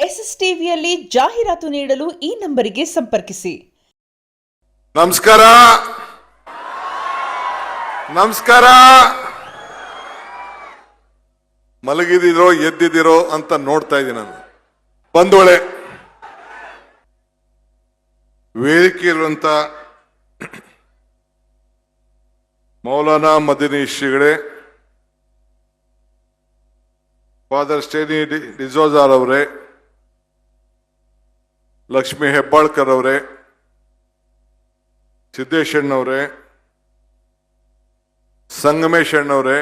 ಎಸ್ಎಸ್ಟಿವಿಯಲ್ಲಿ ಜಾಹೀರಾತು ನೀಡಲು ಈ ನಂಬರಿಗೆ ಸಂಪರ್ಕಿಸಿ. ನಮಸ್ಕಾರ. ನಮಸ್ಕಾರ. ಮಲಗಿದಿರೋ ಎದ್ದಿದಿರೋ ಅಂತ ನೋಡ್ತಾ ಇದ್ದೀನಿ ನಾನು. ಬಂದೋಳೆ ವೇದಿಕೆ ಇರುವಂತ ಮೌಲಾನಾ ಮದನಿ ಶ್ರೀಗಳೇ, ಫಾದರ್ ಸ್ಟೇನಿ ಡಿಸೋಜಾರ್ ಅವರೇ, ಲಕ್ಷ್ಮೀ ಹೆಬ್ಬಾಳ್ಕರ್ ಅವರೇ, ಸಿದ್ದೇಶಣ್ಣವರೇ, ಸಂಗಮೇಶ್ ಅಣ್ಣವರೇ,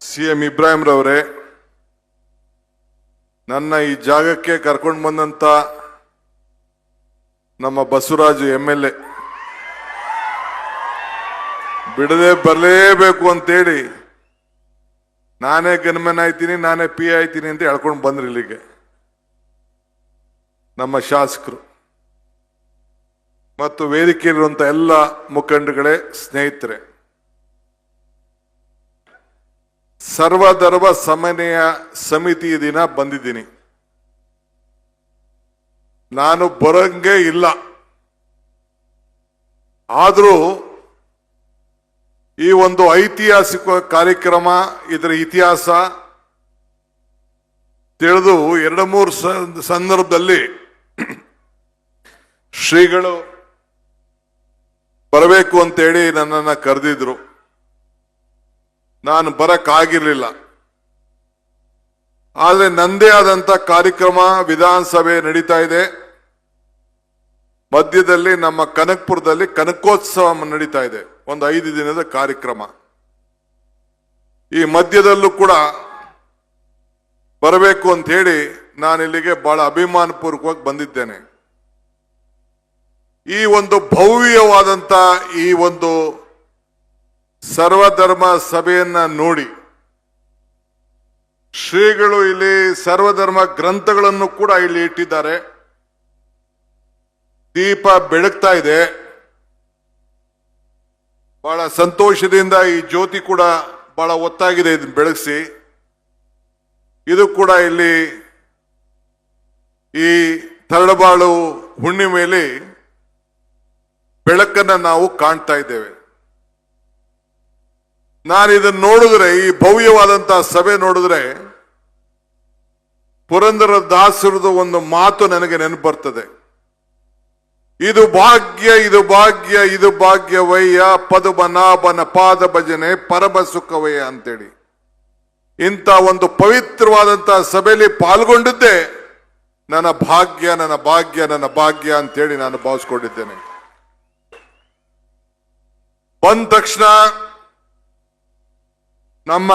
CM ಇಬ್ರಾಹಿಂ ರವರೇ, ನನ್ನ ಈ ಜಾಗಕ್ಕೆ ಕರ್ಕೊಂಡು ಬಂದಂತ ನಮ್ಮ ಬಸವರಾಜು MLA, ಬಿಡದೆ ಬರಲೇಬೇಕು ಅಂತೇಳಿ ನಾನೇ ಗನ್ಮನ್ ಆಯ್ತೀನಿ, ನಾನೇ PA ಆಯ್ತೀನಿ ಅಂತ ಹೇಳ್ಕೊಂಡು ಬಂದ್ರಿ ಇಲ್ಲಿಗೆ. ನಮ್ಮ ಶಾಸಕರು ಮತ್ತು ವೇದಿಕೆಯಲ್ಲಿರುವಂತ ಎಲ್ಲ ಮುಖಂಡಗಳೇ, ಸ್ನೇಹಿತರೆ, ಸರ್ವಧರ್ಮ ಸಮನ್ವಯ ಸಮಿತಿ ದಿನ ಬಂದಿದ್ದೀನಿ. ನಾನು ಬರಂಗೇ ಇಲ್ಲ, ಆದರೂ ಈ ಒಂದು ಐತಿಹಾಸಿಕ ಕಾರ್ಯಕ್ರಮ, ಇದರ ಇತಿಹಾಸ ತಿಳಿದು 2-3 ಸಂದರ್ಭದಲ್ಲಿ ಶ್ರೀಗಳು ಬರಬೇಕು ಅಂತೇಳಿ ನನ್ನನ್ನ ಕರೆದಿದ್ರು. ನಾನು ಬರಕ್ಕಾಗಿರ್ಲಿಲ್ಲ. ಆದರೆ ನಂದೇ ಆದಂತ ಕಾರ್ಯಕ್ರಮ ವಿಧಾನಸಭೆ ನಡೀತಾ ಇದೆ. ಮಧ್ಯದಲ್ಲಿ ನಮ್ಮ ಕನಕಪುರದಲ್ಲಿ ಕನಕೋತ್ಸವ ನಡೀತಾ ಇದೆ, ಒಂದು 5 ದಿನದ ಕಾರ್ಯಕ್ರಮ. ಈ ಮಧ್ಯದಲ್ಲೂ ಕೂಡ ಬರಬೇಕು ಅಂತ ಹೇಳಿ ನಾನು ಇಲ್ಲಿಗೆ ಬಹಳ ಅಭಿಮಾನಪೂರ್ವಕವಾಗಿ ಬಂದಿದ್ದೇನೆ. ಈ ಒಂದು ಭವ್ಯವಾದಂತ ಈ ಒಂದು ಸರ್ವಧರ್ಮ ಸಭೆಯನ್ನ ನೋಡಿ, ಶ್ರೀಗಳು ಇಲ್ಲಿ ಸರ್ವಧರ್ಮ ಗ್ರಂಥಗಳನ್ನು ಕೂಡ ಇಲ್ಲಿ ಇಟ್ಟಿದ್ದಾರೆ. ದೀಪ ಬೆಳಗ್ತಾ ಇದೆ. ಬಹಳ ಸಂತೋಷದಿಂದ ಈ ಜ್ಯೋತಿ ಕೂಡ ಬಹಳ ಒತ್ತಾಗಿದೆ, ಇದನ್ನು ಬೆಳಗಿಸಿ. ಇದು ಕೂಡ ಇಲ್ಲಿ ಈ ತರಳಬಾಳು ಹುಣ್ಣಿಮೆಯಲ್ಲಿ ಬೆಳಕನ್ನ ನಾವು ಕಾಣ್ತಾ ಇದ್ದೇವೆ. ನಾನು ಇದನ್ನು ನೋಡಿದ್ರೆ, ಈ ಭವ್ಯವಾದಂತಹ ಸಭೆ ನೋಡಿದ್ರೆ, ಪುರಂದರ ದಾಸರದು ಒಂದು ಮಾತು ನನಗೆ ನೆನಪು ಬರ್ತದೆ. ಇದು ಭಾಗ್ಯ, ಇದು ಭಾಗ್ಯ, ಇದು ಭಾಗ್ಯವಯ್ಯ, ಪದುಮನಾಭನ ಪಾದ ಭಜನೆ ಪರಮ ಸುಖವಯ್ಯ ಅಂತೇಳಿ. ಇಂಥ ಒಂದು ಪವಿತ್ರವಾದಂತಹ ಸಭೆಯಲ್ಲಿ ಪಾಲ್ಗೊಂಡಿದ್ದೆ ನನ್ನ ಭಾಗ್ಯ, ನನ್ನ ಭಾಗ್ಯ, ನನ್ನ ಭಾಗ್ಯ ಅಂತೇಳಿ ನಾನು ಭಾವಿಸ್ಕೊಂಡಿದ್ದೇನೆ. ಬಂದ ತಕ್ಷಣ ನಮ್ಮ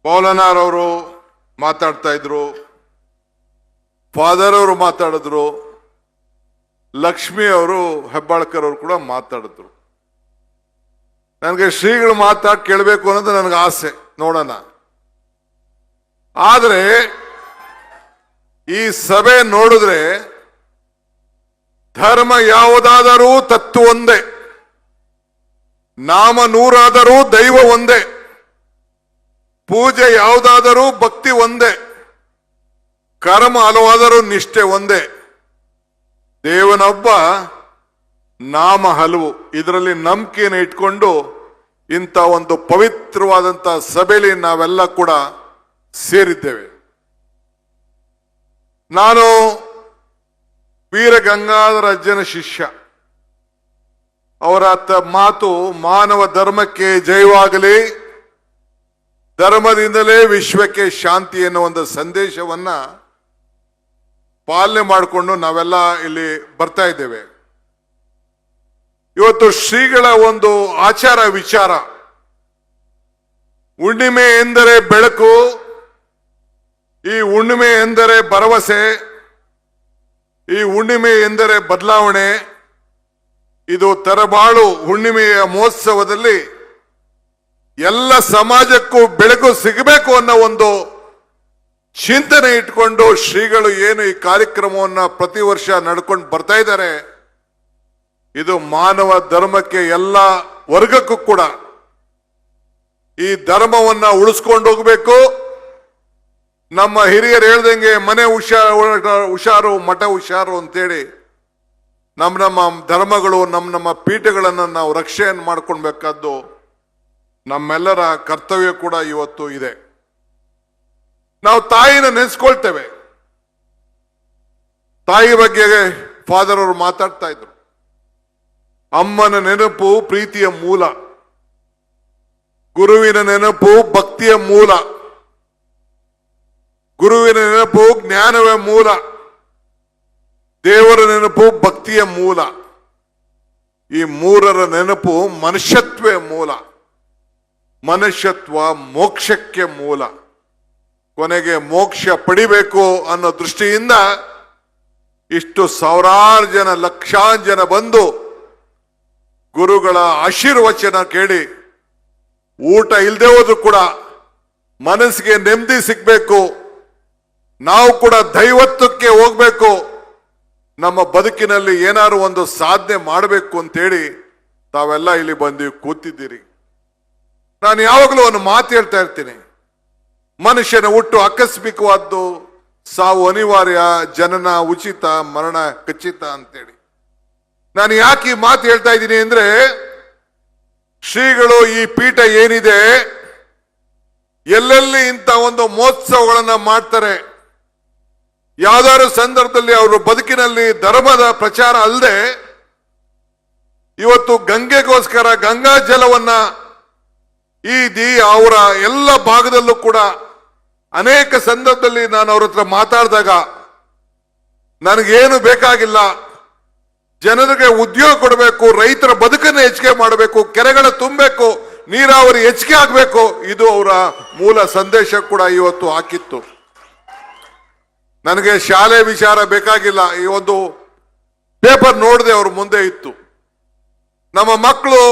ಮೌಲಾನಾರವರು ಮಾತಾಡ್ತಾ ಇದ್ರು, ಫಾದರ್ ಅವರು ಮಾತಾಡಿದ್ರು, ಲಕ್ಷ್ಮಿ ಅವರು ಹೆಬ್ಬಾಳ್ಕರ್ ಅವರು ಕೂಡ ಮಾತಾಡಿದ್ರು. ನನಗೆ ಶ್ರೀಗಳು ಮಾತಾಡಿ ಕೇಳಬೇಕು ಅನ್ನೋದು ನನಗೆ ಆಸೆ, ನೋಡೋಣ. ಆದರೆ ಈ ಸಭೆ ನೋಡಿದ್ರೆ ಧರ್ಮ ಯಾವುದಾದರೂ ತತ್ವ ಒಂದೇ, ನಾಮ 100 ದೈವ ಒಂದೇ, ಪೂಜೆ ಯಾವುದಾದರೂ ಭಕ್ತಿ ಒಂದೇ, ಕರ್ಮ ಹಲವಾದರೂ ನಿಷ್ಠೆ ಒಂದೇ, ದೇವನೊಬ್ಬ ನಾಮ ಹಲವು. ಇದರಲ್ಲಿ ನಂಬಿಕೆಯನ್ನು ಇಟ್ಕೊಂಡು ಇಂಥ ಒಂದು ಪವಿತ್ರವಾದಂಥ ಸಭೆಯಲ್ಲಿ ನಾವೆಲ್ಲ ಕೂಡ ಸೇರಿದ್ದೇವೆ. ನಾನು ವೀರ ಗಂಗಾಧರ ಅಜ್ಜನ ಶಿಷ್ಯ. ಅವರ ಮಾತು ಮಾನವ ಧರ್ಮಕ್ಕೆ ಜಯವಾಗಲಿ, ಧರ್ಮದಿಂದಲೇ ವಿಶ್ವಕ್ಕೆ ಶಾಂತಿ ಎನ್ನುವ ಒಂದು ಸಂದೇಶವನ್ನ ಪಾಲನೆ ಮಾಡಿಕೊಂಡು ನಾವೆಲ್ಲ ಇಲ್ಲಿ ಬರ್ತಾ ಇದ್ದೇವೆ. ಇವತ್ತು ಶ್ರೀಗಳ ಒಂದು ಆಚಾರ ವಿಚಾರ, ಹುಣ್ಣಿಮೆ ಎಂದರೆ ಬೆಳಕು, ಈ ಹುಣ್ಣಿಮೆ ಎಂದರೆ ಭರವಸೆ, ಈ ಹುಣ್ಣಿಮೆ ಎಂದರೆ ಬದಲಾವಣೆ. ಇದು ತರಬಾಳು ಹುಣ್ಣಿಮೆಯ ಮಹೋತ್ಸವದಲ್ಲಿ ಎಲ್ಲ ಸಮಾಜಕ್ಕೂ ಬೆಳಕು ಸಿಗಬೇಕು ಅನ್ನೋ ಒಂದು ಚಿಂತನೆ ಇಟ್ಕೊಂಡು ಶ್ರೀಗಳು ಏನು ಈ ಕಾರ್ಯಕ್ರಮವನ್ನ ಪ್ರತಿ ವರ್ಷ ನಡ್ಕೊಂಡು ಬರ್ತಾ ಇದ್ದಾರೆ. ಇದು ಮಾನವ ಧರ್ಮಕ್ಕೆ ಎಲ್ಲ ವರ್ಗಕ್ಕೂ ಕೂಡ ಈ ಧರ್ಮವನ್ನ ಉಳಿಸ್ಕೊಂಡು ಹೋಗಬೇಕು, ನಮ್ಮ ಹಿರಿಯರು ಹೇಳ್ದಂಗೆ ಮನೆ ಹುಷಾರು ಮಠ ಹುಷಾರು ಅಂತೇಳಿ ನಮ್ಮ ಧರ್ಮಗಳು ನಮ್ಮ ಪೀಠಗಳನ್ನು ನಾವು ರಕ್ಷಣೆ ಮಾಡ್ಕೊಳ್ಬೇಕಾದ್ದು ನಮ್ಮೆಲ್ಲರ ಕರ್ತವ್ಯ ಕೂಡ ಇವತ್ತು ಇದೆ. ನಾವು ತಾಯಿನ ನೆನೆಸ್ಕೊಳ್ತೇವೆ. ತಾಯಿ ಬಗ್ಗೆ ಫಾದರ್ ಅವರು ಮಾತಾಡ್ತಾ ಇದ್ರು. ಅಮ್ಮನ ನೆನಪು ಪ್ರೀತಿಯ ಮೂಲ, ಗುರುವಿನ ನೆನಪು ಭಕ್ತಿಯ ಮೂಲ, ಗುರುವಿನ ನೆನಪು ಜ್ಞಾನವೇ ಮೂಲ, ದೇವರ ನೆನಪು ಭಕ್ತಿಯ ಮೂಲ. ಈ ಮೂರರ ನೆನಪು ಮನುಷ್ಯತ್ವೇ ಮೂಲ. ಮನುಷ್ಯತ್ವ ಮೋಕ್ಷಕ್ಕೆ ಮೂಲ. ಕೊನೆಗೆ ಮೋಕ್ಷ ಪಡಿಬೇಕು ಅನ್ನೋ ದೃಷ್ಟಿಯಿಂದ ಇಷ್ಟು ಸಾವಿರಾರು ಜನ ಲಕ್ಷಾಂತರ ಜನ ಬಂದು ಗುರುಗಳ ಆಶೀರ್ವಚನ ಕೇಳಿ ಊಟ ಇಲ್ಲದೆ ಹೋದ್ರು ಕೂಡ ಮನಸ್ಸಿಗೆ ನೆಮ್ಮದಿ ಸಿಗ್ಬೇಕು, ನಾವು ಕೂಡ ದೈವತ್ವಕ್ಕೆ ಹೋಗ್ಬೇಕು, ನಮ್ಮ ಬದುಕಿನಲ್ಲಿ ಏನಾದ್ರು ಒಂದು ಸಾಧನೆ ಮಾಡಬೇಕು ಅಂತೇಳಿ ತಾವೆಲ್ಲ ಇಲ್ಲಿ ಬಂದು ಕೂತಿದ್ದೀರಿ. ನಾನು ಯಾವಾಗಲೂ ಒಂದು ಮಾತು ಹೇಳ್ತಾ ಇರ್ತೀನಿ, ಮನುಷ್ಯನ ಹುಟ್ಟು ಆಕಸ್ಮಿಕವಾದ್ದು, ಸಾವು ಅನಿವಾರ್ಯ, ಜನನ ಉಚಿತ, ಮರಣ ಖಚಿತ ಅಂತೇಳಿ. ನಾನು ಯಾಕೆ ಈ ಮಾತು ಹೇಳ್ತಾ ಇದ್ದೀನಿ ಅಂದ್ರೆ, ಶ್ರೀಗಳು ಈ ಪೀಠ ಏನಿದೆ ಎಲ್ಲೆಲ್ಲಿ ಇಂಥ ಒಂದು ಮಹೋತ್ಸವಗಳನ್ನ ಮಾಡ್ತಾರೆ, ಯಾವ್ದಾದ್ರು ಸಂದರ್ಭದಲ್ಲಿ ಅವರು ಬದುಕಿನಲ್ಲಿ ಧರ್ಮದ ಪ್ರಚಾರ ಅಲ್ಲದೆ ಇವತ್ತು ಗಂಗೆಗೋಸ್ಕರ ಗಂಗಾ ಜಲವನ್ನ ಅವರ ಎಲ್ಲ ಭಾಗದಲ್ಲೂ ಕೂಡ ಅನೇಕ ಸಂದರ್ಭದಲ್ಲಿ ನಾನು ಅವ್ರ ಹತ್ರ ಮಾತಾಡಿದಾಗ ನನಗೇನು ಬೇಕಾಗಿಲ್ಲ, ಜನರಿಗೆ ಉದ್ಯೋಗ ಕೊಡಬೇಕು, ರೈತರ ಬದುಕನ್ನು ಹೆಚ್ಚಿಗೆ ಮಾಡಬೇಕು, ಕೆರೆಗಳ ತುಂಬಬೇಕು, ನೀರಾವರಿ ಹೆಚ್ಚಿಗೆ ಆಗಬೇಕು, ಇದು ಅವರ ಮೂಲ ಸಂದೇಶ ಕೂಡ ಇವತ್ತು ಹಾಕಿತ್ತು. ನನಗೆ ಶಾಲೆ ವಿಚಾರ ಬೇಕಾಗಿಲ್ಲ, ಈ ಒಂದು ಪೇಪರ್ ನೋಡದೆ ಅವ್ರ ಮುಂದೆ ಇತ್ತು. ನಮ್ಮ ಮಕ್ಕಳು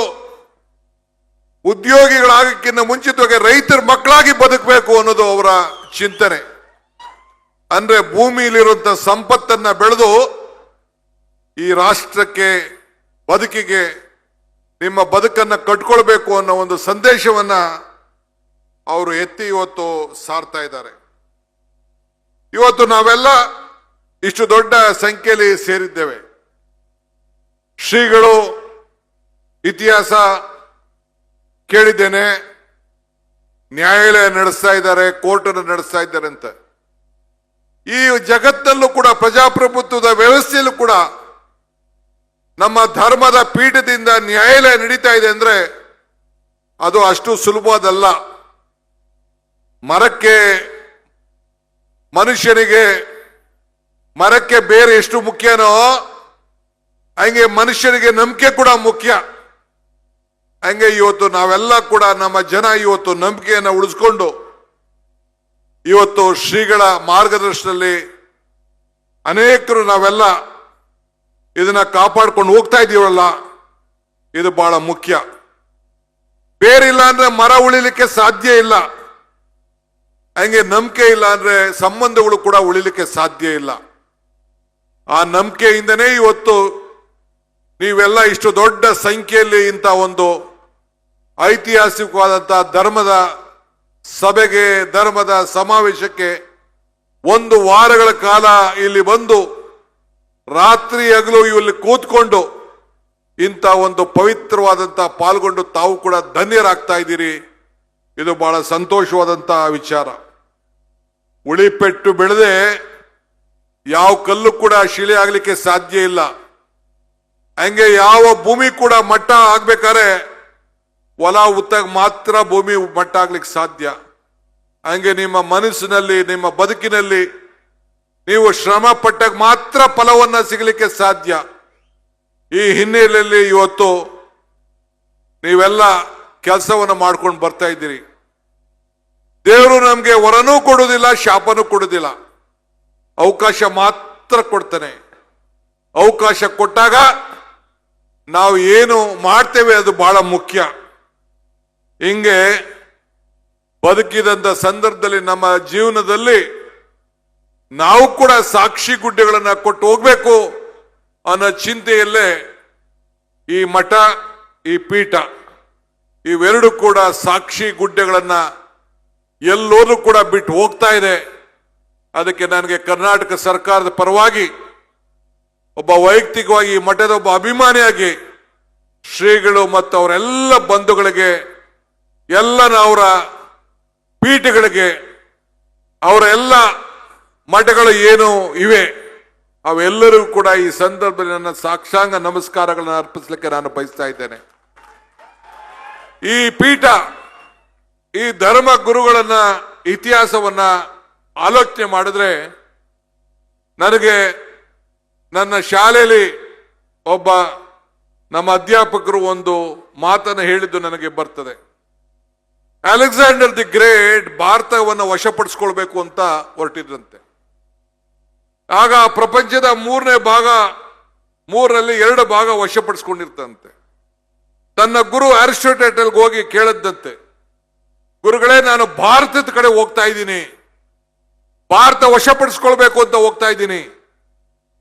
ಉದ್ಯೋಗಿಗಳಾಗಕ್ಕಿಂತ ಮುಂಚಿತವಾಗಿ ರೈತರ ಮಕ್ಕಳಾಗಿ ಬದುಕಬೇಕು ಅನ್ನೋದು ಅವರ ಚಿಂತನೆ. ಅಂದ್ರೆ ಭೂಮಿಯಲ್ಲಿರುವಂತ ಸಂಪತ್ತನ್ನ ಬೆಳೆದು ಈ ರಾಷ್ಟ್ರಕ್ಕೆ ಬದುಕಿಗೆ ನಿಮ್ಮ ಬದುಕನ್ನ ಕಟ್ಕೊಳ್ಬೇಕು ಅನ್ನೋ ಒಂದು ಸಂದೇಶವನ್ನ ಅವರು ಎತ್ತಿ ಇವತ್ತು ಸಾರ್ತಾ ಇದ್ದಾರೆ. ಇವತ್ತು ನಾವೆಲ್ಲ ಇಷ್ಟು ದೊಡ್ಡ ಸಂಖ್ಯೆಯಲ್ಲಿ ಸೇರಿದ್ದೇವೆ. ಶ್ರೀಗಳು ಇತಿಹಾಸ ಕೇಳಿದ್ದೇನೆ, ನ್ಯಾಯಾಲಯ ನಡೆಸ್ತಾ ಇದ್ದಾರೆ, ಕೋರ್ಟ್ ಅನ್ನು ನಡೆಸ್ತಾ ಇದ್ದಾರೆ ಅಂತ. ಈ ಜಗತ್ತಲ್ಲೂ ಕೂಡ ಪ್ರಜಾಪ್ರಭುತ್ವದ ವ್ಯವಸ್ಥೆಯಲ್ಲೂ ಕೂಡ ನಮ್ಮ ಧರ್ಮದ ಪೀಠದಿಂದ ನ್ಯಾಯಾಲಯ ನಡೀತಾ ಇದೆ ಅಂದ್ರೆ ಅದು ಅಷ್ಟು ಸುಲಭದಲ್ಲ. ಮರಕ್ಕೆ ಬೇರೆ ಎಷ್ಟು ಮುಖ್ಯನೋ ಹಂಗೆ ಮನುಷ್ಯನಿಗೆ ನಂಬಿಕೆ ಕೂಡ ಮುಖ್ಯ. ಹಂಗೆ ಇವತ್ತು ನಾವೆಲ್ಲ ಕೂಡ ನಮ್ಮ ಜನ ಇವತ್ತು ನಂಬಿಕೆಯನ್ನು ಉಳಿಸ್ಕೊಂಡು ಇವತ್ತು ಶ್ರೀಗಳ ಮಾರ್ಗದರ್ಶನದಲ್ಲಿ ಅನೇಕರು ನಾವೆಲ್ಲ ಇದನ್ನ ಕಾಪಾಡ್ಕೊಂಡು ಹೋಗ್ತಾ ಇದೀವಲ್ಲ, ಇದು ಬಹಳ ಮುಖ್ಯ. ಬೇರಿಲ್ಲ ಅಂದ್ರೆ ಮರ ಉಳಿಲಿಕ್ಕೆ ಸಾಧ್ಯ ಇಲ್ಲ, ಹಂಗೆ ನಂಬಿಕೆ ಇಲ್ಲ ಅಂದ್ರೆ ಸಂಬಂಧಗಳು ಕೂಡ ಉಳಿಲಿಕ್ಕೆ ಸಾಧ್ಯ ಇಲ್ಲ. ಆ ನಂಬಿಕೆಯಿಂದನೇ ಇವತ್ತು ನೀವೆಲ್ಲ ಇಷ್ಟು ದೊಡ್ಡ ಸಂಖ್ಯೆಯಲ್ಲಿ ಇಂಥ ಒಂದು ಐತಿಹಾಸಿಕವಾದಂತಹ ಧರ್ಮದ ಸಭೆಗೆ, ಧರ್ಮದ ಸಮಾವೇಶಕ್ಕೆ 1 ವಾರಗಳ ಕಾಲ ಇಲ್ಲಿ ಬಂದು ರಾತ್ರಿ ಹಗಲು ಇಲ್ಲಿ ಕೂತ್ಕೊಂಡು ಇಂಥ ಒಂದು ಪವಿತ್ರವಾದಂತಹ ಪಾಲ್ಗೊಂಡು ತಾವು ಕೂಡ ಧನ್ಯರಾಗ್ತಾ ಇದ್ದೀರಿ. ಇದು ಬಹಳ ಸಂತೋಷವಾದಂತಹ ವಿಚಾರ. ಉಳಿಪೆಟ್ಟು ಬೆಳೆದೆ ಯಾವ ಕಲ್ಲು ಕೂಡ ಶಿಲೆ ಆಗ್ಲಿಕ್ಕೆ ಸಾಧ್ಯ ಇಲ್ಲ. ಹಂಗೆ ಯಾವ ಭೂಮಿ ಕೂಡ ಮಟ್ಟ ಆಗ್ಬೇಕಾದ್ರೆ ಹೊಲ ಉತ್ತಾಗ ಮಾತ್ರ ಭೂಮಿ ಮಟ್ಟ ಆಗ್ಲಿಕ್ಕೆ ಸಾಧ್ಯ. ಹಂಗೆ ನಿಮ್ಮ ಮನಸ್ಸಿನಲ್ಲಿ, ನಿಮ್ಮ ಬದುಕಿನಲ್ಲಿ ನೀವು ಶ್ರಮ ಪಟ್ಟಾಗ ಮಾತ್ರ ಫಲವನ್ನ ಸಿಗಲಿಕ್ಕೆ ಸಾಧ್ಯ. ಈ ಹಿನ್ನೆಲೆಯಲ್ಲಿ ಇವತ್ತು ನೀವೆಲ್ಲ ಕೆಲಸವನ್ನು ಮಾಡ್ಕೊಂಡು ಬರ್ತಾ ಇದ್ದೀರಿ. ದೇವರು ನಮ್ಗೆ ವರನೂ ಕೊಡುವುದಿಲ್ಲ, ಶಾಪನೂ ಕೊಡುವುದಿಲ್ಲ, ಅವಕಾಶ ಮಾತ್ರ ಕೊಡ್ತಾನೆ. ಅವಕಾಶ ಕೊಟ್ಟಾಗ ನಾವು ಏನು ಮಾಡ್ತೇವೆ ಅದು ಬಹಳ ಮುಖ್ಯ. ಹಿಂಗೆ ಬದುಕಿದಂತ ಸಂದರ್ಭದಲ್ಲಿ ನಮ್ಮ ಜೀವನದಲ್ಲಿ ನಾವು ಕೂಡ ಸಾಕ್ಷಿ ಗುಡ್ಡೆಗಳನ್ನ ಕೊಟ್ಟು ಹೋಗ್ಬೇಕು ಅನ್ನೋ ಚಿಂತೆಯಲ್ಲೇ ಈ ಮಠ, ಈ ಪೀಠ ಇವೆರಡು ಕೂಡ ಸಾಕ್ಷಿ ಗುಡ್ಡೆಗಳನ್ನ ಎಲ್ಲೋದ್ರೂ ಕೂಡ ಬಿಟ್ಟು ಹೋಗ್ತಾ ಇದೆ. ಅದಕ್ಕೆ ನನಗೆ ಕರ್ನಾಟಕ ಸರ್ಕಾರದ ಪರವಾಗಿ ಒಬ್ಬ ವೈಯಕ್ತಿಕವಾಗಿ ಈ ಮಠದ ಒಬ್ಬ ಅಭಿಮಾನಿಯಾಗಿ ಶ್ರೀಗಳು ಮತ್ತು ಅವರೆಲ್ಲ ಬಂಧುಗಳಿಗೆ ಎಲ್ಲ ಅವರ ಪೀಠಗಳಿಗೆ ಅವರ ಎಲ್ಲ ಮಠಗಳು ಏನು ಇವೆ ಅವೆಲ್ಲರಿಗೂ ಕೂಡ ಈ ಸಂದರ್ಭದಲ್ಲಿ ನನ್ನ ಸಾಕ್ಷಾಂಗ ನಮಸ್ಕಾರಗಳನ್ನು ಅರ್ಪಿಸಲಿಕ್ಕೆ ನಾನು ಬಯಸ್ತಾ ಇದ್ದೇನೆ. ಈ ಪೀಠ ಈ ಧರ್ಮ ಗುರುಗಳನ್ನ ಇತಿಹಾಸವನ್ನ ಆಲೋಚನೆ ಮಾಡಿದ್ರೆ ನನಗೆ ನನ್ನ ಶಾಲೆಯಲ್ಲಿ ಒಬ್ಬ ನಮ್ಮ ಅಧ್ಯಾಪಕರು ಒಂದು ಮಾತನ್ನು ಹೇಳಿದ್ದು ನನಗೆ ಬರ್ತದೆ. ಅಲೆಕ್ಸಾಂಡರ್ ದಿ ಗ್ರೇಟ್ ಭಾರತವನ್ನು ವಶಪಡಿಸ್ಕೊಳ್ಬೇಕು ಅಂತ ಹೊರಟಿದ್ರಂತೆ. ಆಗ ಪ್ರಪಂಚದ ಮೂರರಲ್ಲಿ 2 ಭಾಗ ವಶಪಡಿಸ್ಕೊಂಡಿರ್ತಂತೆ. ತನ್ನ ಗುರು ಅರಿಸ್ಟೋಟಲ್ಗೆ ಹೋಗಿ ಕೇಳದ್ದಂತೆ, ಗುರುಗಳೇ ನಾನು ಭಾರತದ ಕಡೆ ಹೋಗ್ತಾ ಇದ್ದೀನಿ, ಭಾರತ ವಶಪಡಿಸ್ಕೊಳ್ಬೇಕು ಅಂತ ಹೋಗ್ತಾ ಇದ್ದೀನಿ.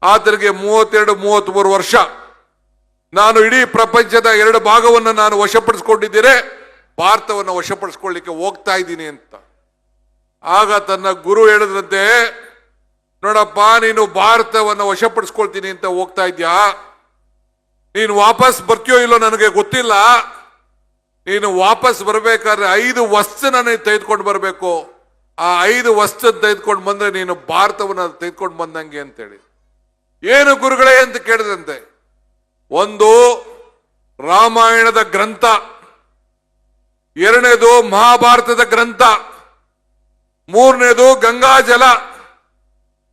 ಆತನಿಗೆ 32-33 ವರ್ಷ. ನಾನು ಇಡೀ ಪ್ರಪಂಚದ 2 ಭಾಗವನ್ನು ನಾನು ವಶಪಡಿಸ್ಕೊಂಡಿದ್ದೇನೆ, ಭಾರತವನ್ನು ವಶಪಡಿಸ್ಕೊಳ್ಳಿಕ್ಕೆ ಹೋಗ್ತಾ ಇದ್ದೀನಿ ಅಂತ. ಆಗ ತನ್ನ ಗುರು ಹೇಳಿದ್ರಂತೆ, ನೋಡಪ್ಪ ನೀನು ಭಾರತವನ್ನು ವಶಪಡಿಸ್ಕೊಳ್ತೀನಿ ಅಂತ ಹೋಗ್ತಾ ಇದ್ಯಾ, ನೀನು ವಾಪಸ್ ಬರ್ತೀಯೋ ಇಲ್ಲೋ ನನಗೆ ಗೊತ್ತಿಲ್ಲ. ನೀನು ವಾಪಸ್ ಬರ್ಬೇಕಾದ್ರೆ 5 ವಸ್ತುನ ನೀನು ತೆಗೆದುಕೊಂಡು ಬರಬೇಕು. ಆ 5 ವಸ್ತು ತೆಗೆದುಕೊಂಡು ಬಂದ್ರೆ ನೀನು ಭಾರತವನ್ನು ತೆಗೆದುಕೊಂಡು ಬಂದಂಗೆ ಅಂತೇಳಿ. ಏನು ಗುರುಗಳೇ ಅಂತ ಕೇಳಿದಂತೆ, ಒಂದು ರಾಮಾಯಣದ ಗ್ರಂಥ, 2ನೇದು ಮಹಾಭಾರತದ ಗ್ರಂಥ, 3ನೇದು ಗಂಗಾಜಲ,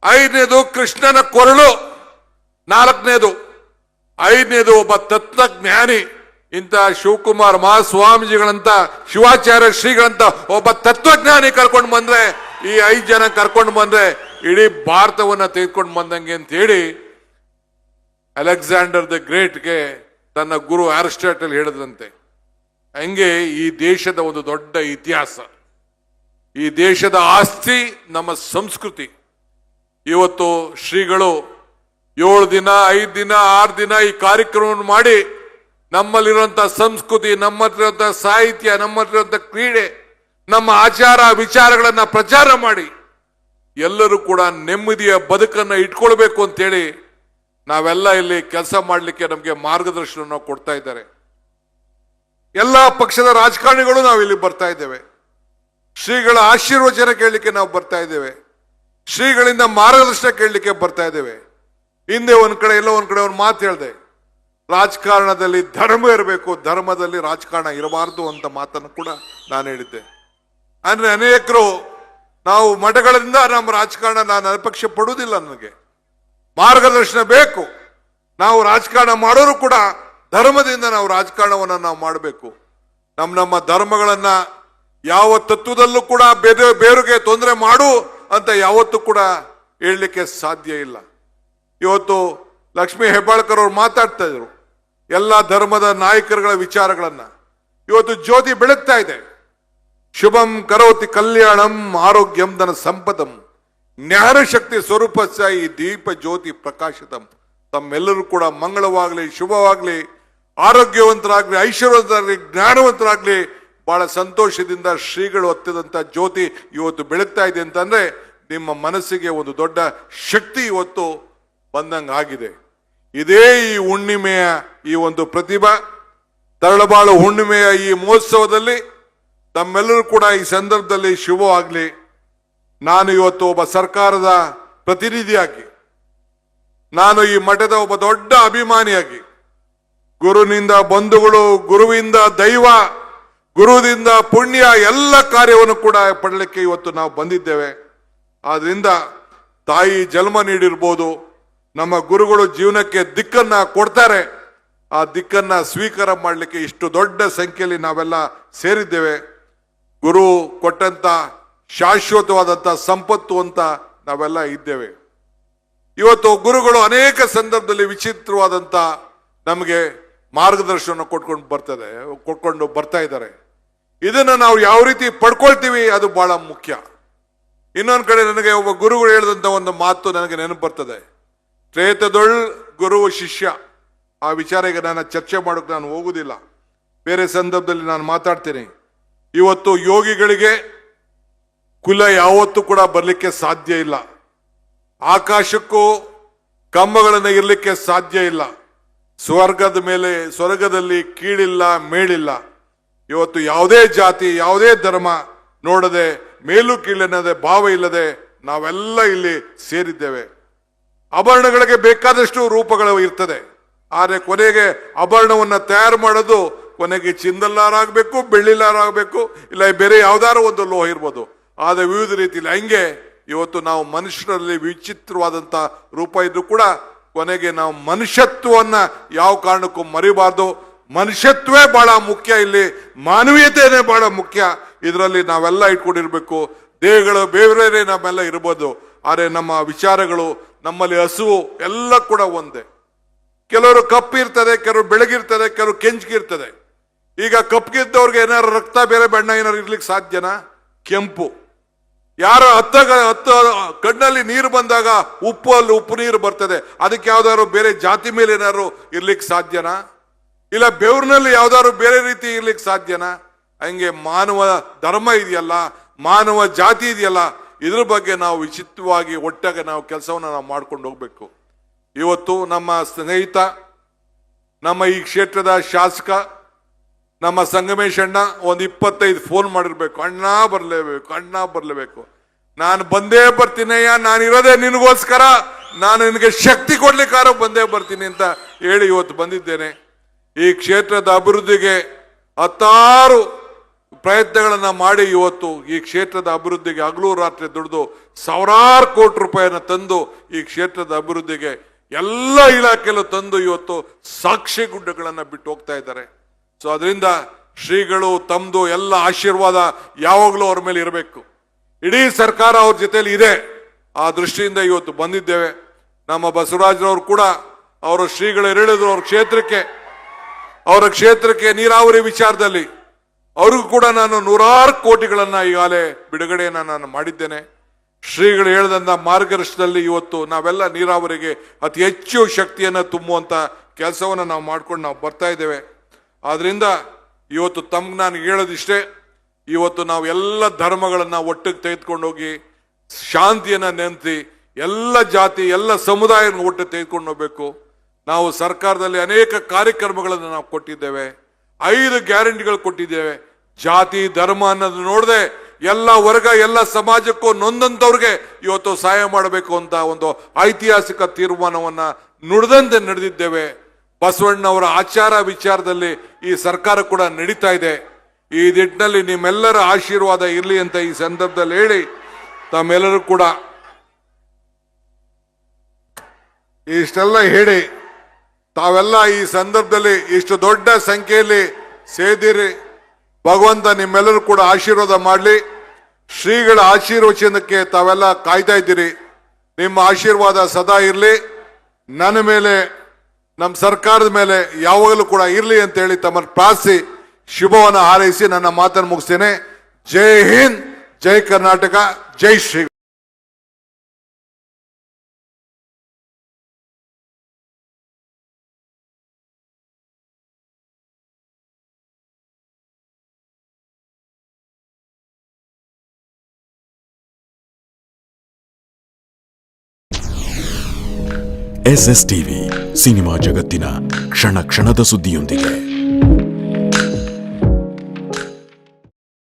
5ನೇದು ಕೃಷ್ಣನ ಕೊರಳು, 5ನೇದು ಒಬ್ಬ ತತ್ವಜ್ಞಾನಿ. ಇಂಥ ಶಿವಕುಮಾರ್ ಮಹಾಸ್ವಾಮೀಜಿಗಳಂತ ಶಿವಾಚಾರ್ಯ ಶ್ರೀಗಳಂತ ಒಬ್ಬ ತತ್ವಜ್ಞಾನಿ ಕರ್ಕೊಂಡು ಬಂದ್ರೆ, ಈ 5 ಜನ ಕರ್ಕೊಂಡು ಬಂದ್ರೆ ಇಡೀ ಭಾರತವನ್ನ ತೆಗೆದುಕೊಂಡು ಬಂದಂಗೆ ಅಂತ ಹೇಳಿ ಅಲೆಕ್ಸಾಂಡರ್ ದ ಗ್ರೇಟ್ಗೆ ತನ್ನ ಗುರು ಅರಿಸ್ಟಾಟಲ್ ಹೇಳಿದ್ರಂತೆ. ಹಂಗೆ ಈ ದೇಶದ ಒಂದು ದೊಡ್ಡ ಇತಿಹಾಸ, ಈ ದೇಶದ ಆಸ್ತಿ ನಮ್ಮ ಸಂಸ್ಕೃತಿ. ಇವತ್ತು ಶ್ರೀಗಳು 7 ದಿನ 5 ದಿನ 6 ದಿನ ಈ ಕಾರ್ಯಕ್ರಮವನ್ನು ಮಾಡಿ ನಮ್ಮಲ್ಲಿರುವಂತ ಸಂಸ್ಕೃತಿ, ನಮ್ಮಲ್ಲಿರುವಂತ ಸಾಹಿತ್ಯ, ನಮ್ಮಲ್ಲಿರುವಂತ ಕ್ರೀಡೆ, ನಮ್ಮ ಆಚಾರ ವಿಚಾರಗಳನ್ನ ಪ್ರಚಾರ ಮಾಡಿ ಎಲ್ಲರೂ ಕೂಡ ನೆಮ್ಮದಿಯ ಬದುಕನ್ನ ಇಟ್ಕೊಳ್ಬೇಕು ಅಂತೇಳಿ ನಾವೆಲ್ಲ ಇಲ್ಲಿ ಕೆಲಸ ಮಾಡಲಿಕ್ಕೆ ನಮಗೆ ಮಾರ್ಗದರ್ಶನ ಕೊಡ್ತಾ ಇದ್ದಾರೆ. ಎಲ್ಲಾ ಪಕ್ಷದ ರಾಜಕಾರಣಿಗಳು ನಾವು ಇಲ್ಲಿ ಬರ್ತಾ ಇದ್ದೇವೆ. ಶ್ರೀಗಳ ಆಶೀರ್ವಚನ ಕೇಳಲಿಕ್ಕೆ ನಾವು ಬರ್ತಾ ಇದ್ದೇವೆ. ಶ್ರೀಗಳಿಂದ ಮಾರ್ಗದರ್ಶನ ಕೇಳಲಿಕ್ಕೆ ಬರ್ತಾ ಇದ್ದೇವೆ. ಹಿಂದೆ ಒಂದ್ ಕಡೆ ಒಂದು ಮಾತು ಹೇಳಿದೆ, ರಾಜಕಾರಣದಲ್ಲಿ ಧರ್ಮ ಇರಬೇಕು, ಧರ್ಮದಲ್ಲಿ ರಾಜಕಾರಣ ಇರಬಾರದು ಅಂತ ಮಾತನ್ನು ಕೂಡ ನಾನು ಹೇಳಿದ್ದೆ. ಅಂದ್ರೆ ಅನೇಕರು ನಾವು ಮಠಗಳಿಂದ ನಮ್ಮ ರಾಜಕಾರಣ ನಾನು ಅಪೇಕ್ಷೆ ಪಡುವುದಿಲ್ಲ, ನನಗೆ ಮಾರ್ಗದರ್ಶನ ಬೇಕು. ನಾವು ರಾಜಕಾರಣ ಮಾಡೋರು ಕೂಡ ಧರ್ಮದಿಂದ ನಾವು ರಾಜಕಾರಣವನ್ನು ನಾವು ಮಾಡಬೇಕು. ನಮ್ಮ ಧರ್ಮಗಳನ್ನ ಯಾವ ತತ್ವದಲ್ಲೂ ಕೂಡ ಬೇರೆಗೆ ತೊಂದರೆ ಮಾಡು ಅಂತ ಯಾವತ್ತೂ ಕೂಡ ಹೇಳಲಿಕ್ಕೆ ಸಾಧ್ಯ ಇಲ್ಲ. ಇವತ್ತು ಲಕ್ಷ್ಮೀ ಹೆಬ್ಬಾಳ್ಕರ್ ಅವರು ಮಾತಾಡ್ತಾ ಇದ್ರು ಎಲ್ಲ ಧರ್ಮದ ನಾಯಕರುಗಳ ವಿಚಾರಗಳನ್ನ. ಇವತ್ತು ಜ್ಯೋತಿ ಬೆಳಗ್ತಾ ಇದೆ. ಶುಭಂ ಕರೋತಿ ಕಲ್ಯಾಣಂ ಆರೋಗ್ಯಂ ಧನ ಸಂಪದಂ ಜ್ಞಾನಶಕ್ತಿ ಸ್ವರೂಪ ಈ ದೀಪ ಜ್ಯೋತಿ ಪ್ರಕಾಶಿತಂ. ತಮ್ಮೆಲ್ಲರೂ ಕೂಡ ಮಂಗಳವಾಗ್ಲಿ, ಶುಭವಾಗ್ಲಿ, ಆರೋಗ್ಯವಂತರಾಗ್ಲಿ, ಐಶ್ವರ್ಯವಂತರಾಗ್ಲಿ, ಜ್ಞಾನವಂತರಾಗ್ಲಿ. ಬಹಳ ಸಂತೋಷದಿಂದ ಶ್ರೀಗಳು ಹೊತ್ತಿದಂತ ಜ್ಯೋತಿ ಇವತ್ತು ಬೆಳಗ್ತಾ ಇದೆ ಅಂತಂದ್ರೆ ನಿಮ್ಮ ಮನಸ್ಸಿಗೆ ಒಂದು ದೊಡ್ಡ ಶಕ್ತಿ ಇವತ್ತು ಬಂದಂಗ ಆಗಿದೆ. ಇದೇ ಈ ಹುಣ್ಣಿಮೆಯ ಈ ಒಂದು ಪ್ರತಿಭಾ ತರಳಬಾಳು ಹುಣ್ಣಿಮೆಯ ಈ ಮಹೋತ್ಸವದಲ್ಲಿ ತಮ್ಮೆಲ್ಲರೂ ಕೂಡ ಈ ಸಂದರ್ಭದಲ್ಲಿ ಶುಭವಾಗ್ಲಿ. ನಾನು ಇವತ್ತು ಒಬ್ಬ ಸರ್ಕಾರದ ಪ್ರತಿನಿಧಿಯಾಗಿ, ನಾನು ಈ ಮಠದ ಒಬ್ಬ ದೊಡ್ಡ ಅಭಿಮಾನಿಯಾಗಿ, ಗುರುವಿನಿಂದ ಬಂಧುಗಳು, ಗುರುವಿಂದ ದೈವ, ಗುರುವಿನಿಂದ ಪುಣ್ಯ ಎಲ್ಲ ಕಾರ್ಯವನ್ನು ಕೂಡ ಪಡಲಿಕ್ಕೆ ಇವತ್ತು ನಾವು ಬಂದಿದ್ದೇವೆ. ಆದ್ರಿಂದ ತಾಯಿ ಜನ್ಮ ನೀಡಿರ್ಬೋದು, ನಮ್ಮ ಗುರುಗಳು ಜೀವನಕ್ಕೆ ದಿಕ್ಕನ್ನ ಕೊಡ್ತಾರೆ. ಆ ದಿಕ್ಕನ್ನ ಸ್ವೀಕಾರ ಮಾಡಲಿಕ್ಕೆ ಇಷ್ಟು ದೊಡ್ಡ ಸಂಖ್ಯೆಯಲ್ಲಿ ನಾವೆಲ್ಲ ಸೇರಿದ್ದೇವೆ. ಗುರು ಕೊಟ್ಟಂತ ಶಾಶ್ವತವಾದಂತ ಸಂಪತ್ತು ಅಂತ ನಾವೆಲ್ಲ ಇದ್ದೇವೆ. ಇವತ್ತು ಗುರುಗಳು ಅನೇಕ ಸಂದರ್ಭದಲ್ಲಿ ವಿಚಿತ್ರವಾದಂತ ನಮಗೆ ಮಾರ್ಗದರ್ಶನ ಕೊಟ್ಕೊಂಡು ಬರ್ತಾ ಇದ್ದಾರೆ. ಇದನ್ನ ನಾವು ಯಾವ ರೀತಿ ಪಡ್ಕೊಳ್ತೀವಿ ಅದು ಬಹಳ ಮುಖ್ಯ. ಇನ್ನೊಂದು ಕಡೆ ನನಗೆ ಒಬ್ಬ ಗುರುಗಳು ಹೇಳಿದಂತ ಒಂದು ಮಾತು ನನಗೆ ನೆನಪು ಬರ್ತದೆ. ತ್ರೇತದೊಳ್ ಗುರು ಶಿಷ್ಯ. ಆ ವಿಚಾರ ಈಗ ನಾನು ಚರ್ಚೆ ಮಾಡೋಕೆ ನಾನು ಹೋಗುದಿಲ್ಲ, ಬೇರೆ ಸಂದರ್ಭದಲ್ಲಿ ನಾನು ಮಾತಾಡ್ತೀನಿ. ಇವತ್ತು ಯೋಗಿಗಳಿಗೆ ಕುಲ ಯಾವತ್ತೂ ಕೂಡ ಬರಲಿಕ್ಕೆ ಸಾಧ್ಯ ಇಲ್ಲ. ಆಕಾಶಕ್ಕೂ ಕಂಬಗಳನ್ನು ಇರಲಿಕ್ಕೆ ಸಾಧ್ಯ ಇಲ್ಲ. ಸ್ವರ್ಗದಲ್ಲಿ ಕೀಳಿಲ್ಲ ಮೇಳಿಲ್ಲ. ಇವತ್ತು ಯಾವುದೇ ಜಾತಿ ಯಾವುದೇ ಧರ್ಮ ನೋಡದೆ ಮೇಲು ಕೀಳನ್ನದೆ ಭಾವ ಇಲ್ಲದೆ ನಾವೆಲ್ಲ ಇಲ್ಲಿ ಸೇರಿದ್ದೇವೆ. ಆಭರಣಗಳಿಗೆ ಬೇಕಾದಷ್ಟು ರೂಪಗಳು ಇರ್ತದೆ. ಆದರೆ ಕೊನೆಗೆ ಆಭರಣವನ್ನು ತಯಾರು ಮಾಡೋದು ಕೊನೆಗೆ ಚಿನ್ನದಲ್ಲಾರಾಗಬೇಕು, ಬೆಳ್ಳಿಲಾರಾಗಬೇಕು, ಇಲ್ಲ ಬೇರೆ ಯಾವ್ದಾರು ಒಂದು ಲೋಹ ಇರ್ಬೋದು. ಆದರೆ ವಿವಿಧ ರೀತಿಯಲ್ಲಿ ಹಂಗೆ ಇವತ್ತು ನಾವು ಮನುಷ್ಯರಲ್ಲಿ ವಿಚಿತ್ರವಾದಂಥ ರೂಪ ಇದ್ರೂ ಕೂಡ ಕೊನೆಗೆ ನಾವು ಮನುಷ್ಯತ್ವವನ್ನ ಯಾವ ಕಾರಣಕ್ಕೂ ಮರಿಬಾರ್ದು. ಮನುಷ್ಯತ್ವೇ ಬಹಳ ಮುಖ್ಯ. ಇಲ್ಲಿ ಮಾನವೀಯತೆನೇ ಬಹಳ ಮುಖ್ಯ. ಇದರಲ್ಲಿ ನಾವೆಲ್ಲ ಇಟ್ಕೊಂಡಿರ್ಬೇಕು. ದೇಹಗಳು ಬೇರೆ ನಾವೆಲ್ಲ ಇರ್ಬೋದು, ಆದರೆ ನಮ್ಮ ವಿಚಾರಗಳು, ನಮ್ಮಲ್ಲಿ ಹಸುವು ಎಲ್ಲ ಕೂಡ ಒಂದೇ. ಕೆಲವರು ಕಪ್ಪಿರ್ತದೆ, ಕೆಲವರು ಬೆಳಗಿರ್ತದೆ, ಕೆಲವರು ಕೆಂಚಿಗಿರ್ತದೆ. ಈಗ ಕಪ್ಪಿಗಿದ್ದವ್ರಿಗೆ ಏನಾರು ರಕ್ತ ಬೇರೆ ಬಣ್ಣ ಏನಾರು ಇರ್ಲಿಕ್ಕೆ ಸಾಧ್ಯನಾ? ಕೆಂಪು. ಯಾರ ಹತ್ತ ಕಣ್ಣಲ್ಲಿ ನೀರು ಬಂದಾಗ ಉಪ್ಪು ನೀರು ಬರ್ತದೆ. ಅದಕ್ಕೆ ಯಾವ್ದಾದ್ರು ಬೇರೆ ಜಾತಿ ಮೇಲೆ ಏನಾದ್ರು ಇರ್ಲಿಕ್ಕೆ ಸಾಧ್ಯನಾ? ಇಲ್ಲ ಬೆವರಿನಲ್ಲಿ ಯಾವ್ದಾದ್ರು ಬೇರೆ ರೀತಿ ಇರ್ಲಿಕ್ಕೆ ಸಾಧ್ಯನಾ? ಹಂಗೆ ಮಾನವ ಧರ್ಮ ಇದೆಯಲ್ಲ, ಮಾನವ ಜಾತಿ ಇದೆಯಲ್ಲ, ಇದ್ರ ಬಗ್ಗೆ ನಾವು ವಿಚಿತ್ರವಾಗಿ ಒಟ್ಟಾಗಿ ನಾವು ಕೆಲಸವನ್ನು ನಾವು ಮಾಡ್ಕೊಂಡು ಹೋಗ್ಬೇಕು. ಇವತ್ತು ನಮ್ಮ ಸ್ನೇಹಿತ, ನಮ್ಮ ಈ ಕ್ಷೇತ್ರದ ಶಾಸಕ, ನಮ್ಮ ಸಂಗಮೇಶ್ ಅಣ್ಣ ಒಂದು 25 ಫೋನ್ ಮಾಡಿರ್ಬೇಕು, ಅಣ್ಣ ಬರಲೇಬೇಕು. ನಾನು ಬಂದೇ ಬರ್ತೀನಯ್ಯ, ನಾನು ಇರೋದೇ ನಿನಗೋಸ್ಕರ, ನಾನು ನಿನಗೆ ಶಕ್ತಿ ಕೊಡ್ಲಿಕ್ಕಾರ ಬಂದೇ ಬರ್ತೀನಿ ಅಂತ ಹೇಳಿ ಇವತ್ತು ಬಂದಿದ್ದೇನೆ. ಈ ಕ್ಷೇತ್ರದ ಅಭಿವೃದ್ಧಿಗೆ 10 ಪ್ರಯತ್ನಗಳನ್ನ ಮಾಡಿ ಇವತ್ತು ಈ ಕ್ಷೇತ್ರದ ಅಭಿವೃದ್ಧಿಗೆ ಹಗಲು ರಾತ್ರಿ ದುಡಿದು ಸಾವಿರಾರು ಕೋಟಿ ರೂಪಾಯಿನ ತಂದು ಈ ಕ್ಷೇತ್ರದ ಅಭಿವೃದ್ಧಿಗೆ ಎಲ್ಲ ಇಲಾಖೆಯಲ್ಲೂ ತಂದು ಇವತ್ತು ಸಾಕ್ಷಿ ಗುಡ್ಡಗಳನ್ನ ಬಿಟ್ಟು ಹೋಗ್ತಾ ಇದ್ದಾರೆ. ಸೊ ಅದರಿಂದ ಶ್ರೀಗಳು ತಮ್ಮದು ಎಲ್ಲ ಆಶೀರ್ವಾದ ಯಾವಾಗಲೂ ಅವ್ರ ಮೇಲೆ ಇರಬೇಕು. ಇಡೀ ಸರ್ಕಾರ ಅವ್ರ ಜೊತೆಲಿ ಇದೆ. ಆ ದೃಷ್ಟಿಯಿಂದ ಇವತ್ತು ಬಂದಿದ್ದೇವೆ. ನಮ್ಮ ಬಸವರಾಜರವರು ಕೂಡ ಅವರ ಶ್ರೀಗಳು ಹೇಳಿದ್ರು, ಅವರ ಕ್ಷೇತ್ರಕ್ಕೆ ನೀರಾವರಿ ವಿಚಾರದಲ್ಲಿ ಅವ್ರಿಗೂ ಕೂಡ ನಾನು 100 ಕೋಟಿಗಳನ್ನ ಈಗಾಗಲೇ ಬಿಡುಗಡೆಯನ್ನ ನಾನು ಮಾಡಿದ್ದೇನೆ. ಶ್ರೀಗಳು ಹೇಳಿದಂತ ಮಾರ್ಗದರ್ಶನದಲ್ಲಿ ಇವತ್ತು ನಾವೆಲ್ಲ ನೀರಾವರಿಗೆ ಅತಿ ಹೆಚ್ಚು ಶಕ್ತಿಯನ್ನು ತುಂಬುವಂತ ಕೆಲಸವನ್ನು ನಾವು ಮಾಡ್ಕೊಂಡು ನಾವು ಬರ್ತಾ ಇದ್ದೇವೆ. ಆದ್ರಿಂದ ಇವತ್ತು ತಮ್ಗೆ ನಾನು ಹೇಳೋದಿಷ್ಟೇ, ಇವತ್ತು ನಾವು ಎಲ್ಲ ಧರ್ಮಗಳನ್ನ ಒಟ್ಟಿಗೆ ತೆಗೆದುಕೊಂಡು ಹೋಗಿ ಶಾಂತಿಯನ್ನ ನೆನೆಸಿ ಎಲ್ಲ ಜಾತಿ ಎಲ್ಲ ಸಮುದಾಯನ ಒಟ್ಟು ತೆಗೆದುಕೊಂಡು ಹೋಗ್ಬೇಕು. ನಾವು ಸರ್ಕಾರದಲ್ಲಿ ಅನೇಕ ಕಾರ್ಯಕ್ರಮಗಳನ್ನು ನಾವು ಕೊಟ್ಟಿದ್ದೇವೆ, 5 ಗ್ಯಾರಂಟಿಗಳು ಕೊಟ್ಟಿದ್ದೇವೆ. ಜಾತಿ ಧರ್ಮ ಅನ್ನೋದು ನೋಡದೆ ಎಲ್ಲ ವರ್ಗ ಎಲ್ಲ ಸಮಾಜಕ್ಕೂ ನೊಂದಂತವ್ರಿಗೆ ಇವತ್ತು ಸಹಾಯ ಮಾಡಬೇಕು ಅಂತ ಒಂದು ಐತಿಹಾಸಿಕ ತೀರ್ಮಾನವನ್ನ ನುಡಿದಂತೆ ನಡೆದಿದ್ದೇವೆ. ಬಸವಣ್ಣವರ ಆಚಾರ ವಿಚಾರದಲ್ಲಿ ಈ ಸರ್ಕಾರ ಕೂಡ ನಡೀತಾ ಇದೆ. ಈ ನಿಟ್ಟಿನಲ್ಲಿ ನಿಮ್ಮೆಲ್ಲರ ಆಶೀರ್ವಾದ ಇರಲಿ ಅಂತ ಈ ಸಂದರ್ಭದಲ್ಲಿ ಹೇಳಿ, ತಮ್ಮೆಲ್ಲರೂ ಕೂಡ ಇಷ್ಟೆಲ್ಲ ಹೇಳಿ ತಾವೆಲ್ಲ ಈ ಸಂದರ್ಭದಲ್ಲಿ ಇಷ್ಟು ದೊಡ್ಡ ಸಂಖ್ಯೆಯಲ್ಲಿ ಸೇದಿರಿ. ಭಗವಂತ ನಿಮ್ಮೆಲ್ಲರೂ ಕೂಡ ಆಶೀರ್ವಾದ ಮಾಡಲಿ. ಶ್ರೀಗಳ ಆಶೀರ್ವಚನಕ್ಕೆ ತಾವೆಲ್ಲ ಕಾಯ್ತಾ ಇದ್ದೀರಿ. ನಿಮ್ಮ ಆಶೀರ್ವಾದ ಸದಾ ಇರಲಿ, ನನ್ನ ಮೇಲೆ ನಮ್ಮ ಸರ್ಕಾರದ ಮೇಲೆ ಯಾವಾಗಲೂ ಕೂಡ ಇರಲಿ ಅಂತ ಹೇಳಿ ತಮ್ಮನ್ನು ಪ್ರಾರ್ಥಿಸಿ ಶುಭವನ್ನು ಹಾರೈಸಿ ನನ್ನ ಮಾತನ್ನು ಮುಗಿಸ್ತೇನೆ. ಜೈ ಹಿಂದ್, ಜೈ ಕರ್ನಾಟಕ, ಜೈ ಶ್ರೀ. SS ಟಿವಿ, ಸಿನಿಮಾ ಜಗತ್ತಿನ ಕ್ಷಣ ಕ್ಷಣದ ಸುದ್ದಿಯೊಂದಿಗೆ.